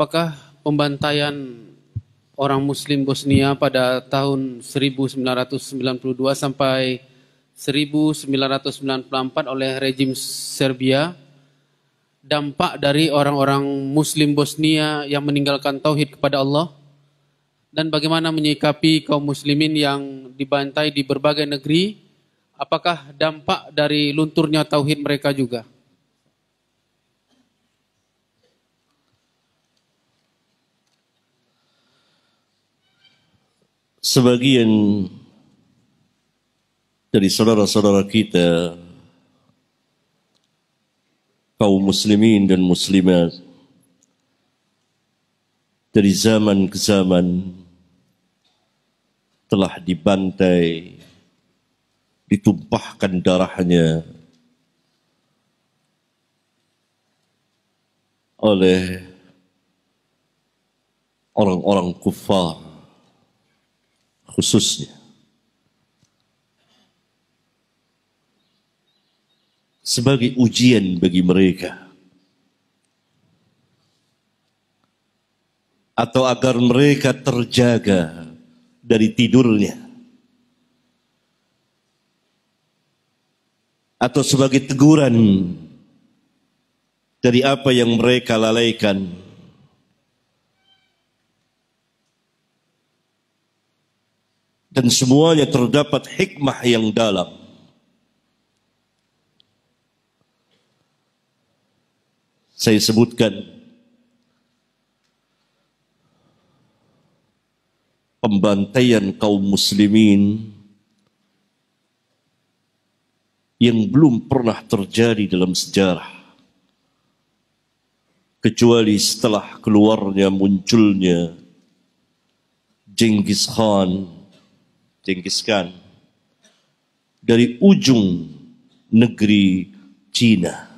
apakah pembantaian orang Muslim Bosnia pada tahun 1992 sampai 1994 oleh rejim Serbia dampak dari orang-orang Muslim Bosnia yang meninggalkan tauhid kepada Allah, dan bagaimana menyikapi kaum muslimin yang dibantai di berbagai negeri? Apakah dampak dari lunturnya tauhid mereka juga? Sebagian dari saudara-saudara kita kaum muslimin dan muslimat dari zaman ke zaman telah dibantai, ditumpahkan darahnya oleh orang-orang kufar, khususnya sebagai ujian bagi mereka, atau agar mereka terjaga dari tidurnya, atau sebagai teguran dari apa yang mereka lalaikan. Dan semuanya terdapat hikmah yang dalam. Saya sebutkan pembantaian kaum muslimin yang belum pernah terjadi dalam sejarah, kecuali setelah keluarnya munculnya Genghis Khan dari ujung negeri Cina.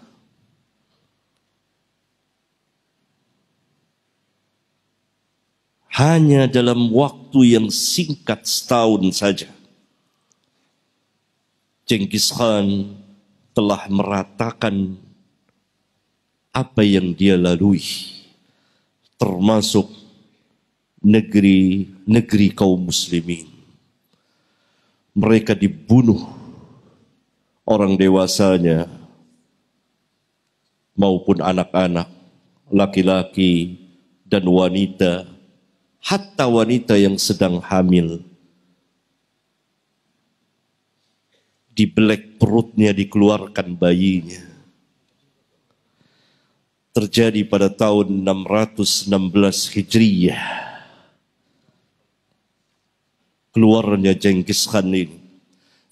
Hanya dalam waktu yang singkat setahun saja, Genghis Khan telah meratakan apa yang dia lalui, termasuk negeri kaum muslimin. Mereka dibunuh, orang dewasanya maupun anak-anak, laki-laki dan wanita, hatta wanita yang sedang hamil. Dibelek perutnya, dikeluarkan bayinya. Terjadi pada tahun 616 Hijriyah. Keluarnya Genghis Khan ini.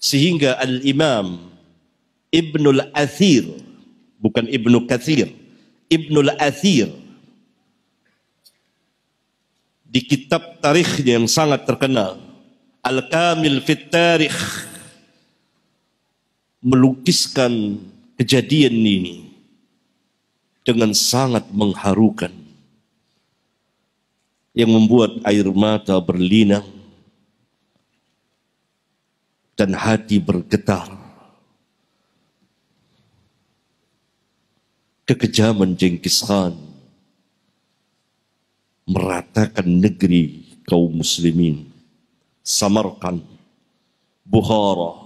Sehingga Al-Imam Ibnul Athir, bukan Ibnu Katsir, Ibnul Athir, di kitab tarikhnya yang sangat terkenal, Al-Kamil Fit Tarikh, melukiskan kejadian ini dengan sangat mengharukan, yang membuat air mata berlinang dan hati bergetar. Kekejaman Genghis Khan meratakan negeri kaum muslimin, Samarkand, Bukhara,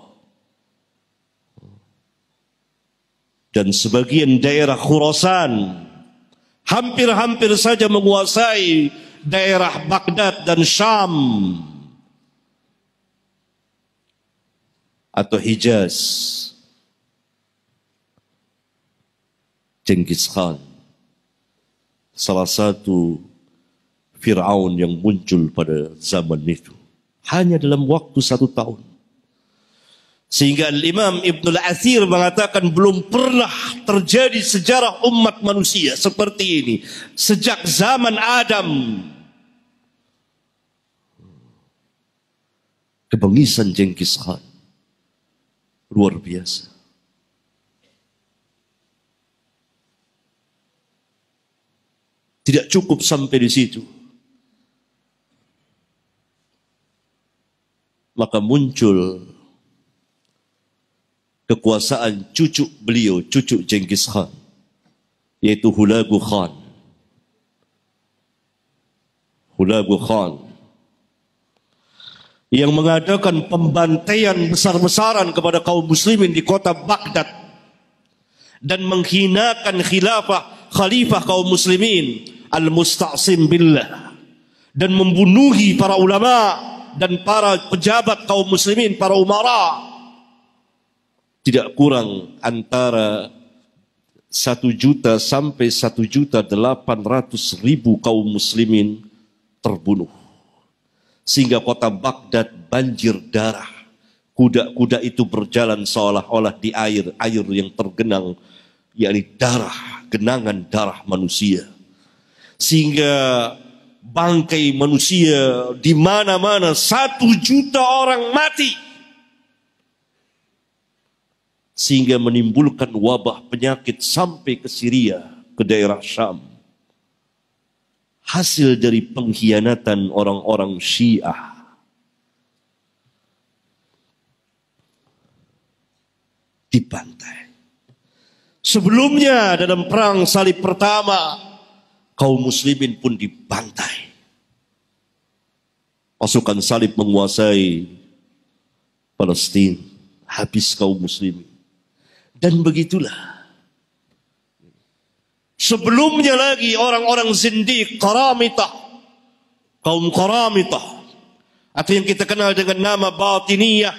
dan sebagian daerah Khurasan, hampir-hampir saja menguasai daerah Baghdad dan Syam atau Hijaz. Genghis Khan, salah satu Fir'aun yang muncul pada zaman itu, hanya dalam waktu 1 tahun. Sehingga Imam Ibnul Athir mengatakan belum pernah terjadi sejarah umat manusia seperti ini sejak zaman Adam. Kebengisan Genghis Khan luar biasa. Tidak cukup sampai di situ, maka muncul kekuasaan cucu beliau, cucu Genghis Khan, yaitu Hulagu Khan. Hulagu Khan, yang mengadakan pembantaian besar-besaran kepada kaum muslimin di kota Baghdad dan menghinakan khalifah kaum muslimin Al-Musta'sim Billah, dan membunuhi para ulama dan para pejabat kaum muslimin, para umara. Tidak kurang antara 1 juta sampai 1.800.000 kaum muslimin terbunuh. Sehingga kota Baghdad banjir darah. Kuda-kuda itu berjalan seolah-olah di air yang tergenang, yakni darah, genangan darah manusia. Sehingga bangkai manusia di mana-mana, 1 juta orang mati. Sehingga menimbulkan wabah penyakit sampai ke Syria, ke daerah Syam. Hasil dari pengkhianatan orang-orang Syiah. Dibantai. Sebelumnya dalam perang salib pertama, kaum muslimin pun dibantai. Pasukan salib menguasai Palestina, habis kaum muslimin. Dan begitulah. Sebelumnya lagi orang-orang zindiq, Qaramitah, kaum Qaramitah, atau yang kita kenal dengan nama Batiniyah,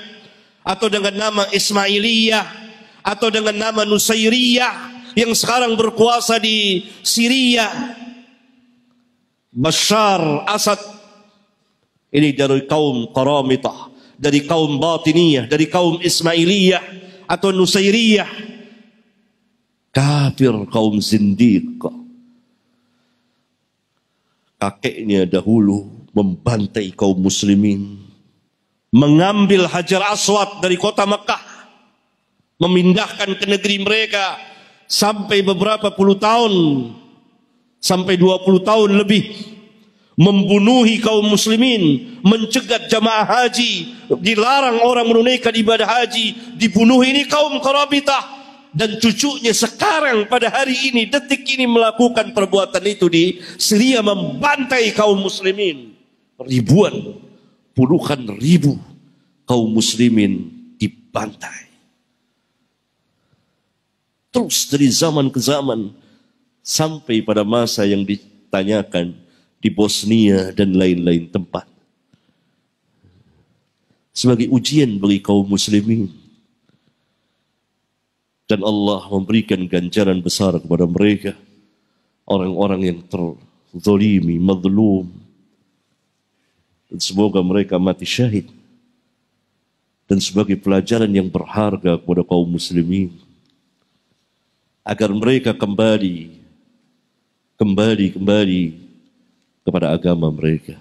atau dengan nama Ismailiyah, atau dengan nama Nusairiyah, yang sekarang berkuasa di Syria. Bashar Asad ini dari kaum Qaramitah, dari kaum Batiniyah, dari kaum Ismailiyah atau Nusairiyah, kafir, kaum zindiq. Kakeknya dahulu membantai kaum muslimin, mengambil Hajar Aswad dari kota Mekah, memindahkan ke negeri mereka sampai beberapa puluh tahun, sampai 20 tahun lebih, membunuhi kaum muslimin, mencegat jamaah haji, dilarang orang menunaikan ibadah haji, dibunuh. Ini kaum Qaramitah, dan cucunya sekarang pada hari ini, detik ini melakukan perbuatan itu di Syria, membantai kaum muslimin. Ribuan, puluhan ribu kaum muslimin dibantai. Terus dari zaman ke zaman, sampai pada masa yang ditanyakan di Bosnia dan lain-lain tempat. Sebagai ujian bagi kaum muslimin. Dan Allah memberikan ganjaran besar kepada mereka. Orang-orang yang terzalimi, mazlum. Dan semoga mereka mati syahid. Dan sebagai pelajaran yang berharga kepada kaum muslimin. Agar mereka kembali kepada agama mereka.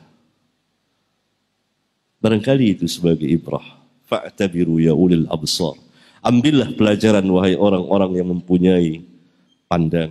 Barangkali itu sebagai ibrah. Fa'tabiru ya ulil absar. Ambillah pelajaran wahai orang-orang yang mempunyai pandangan.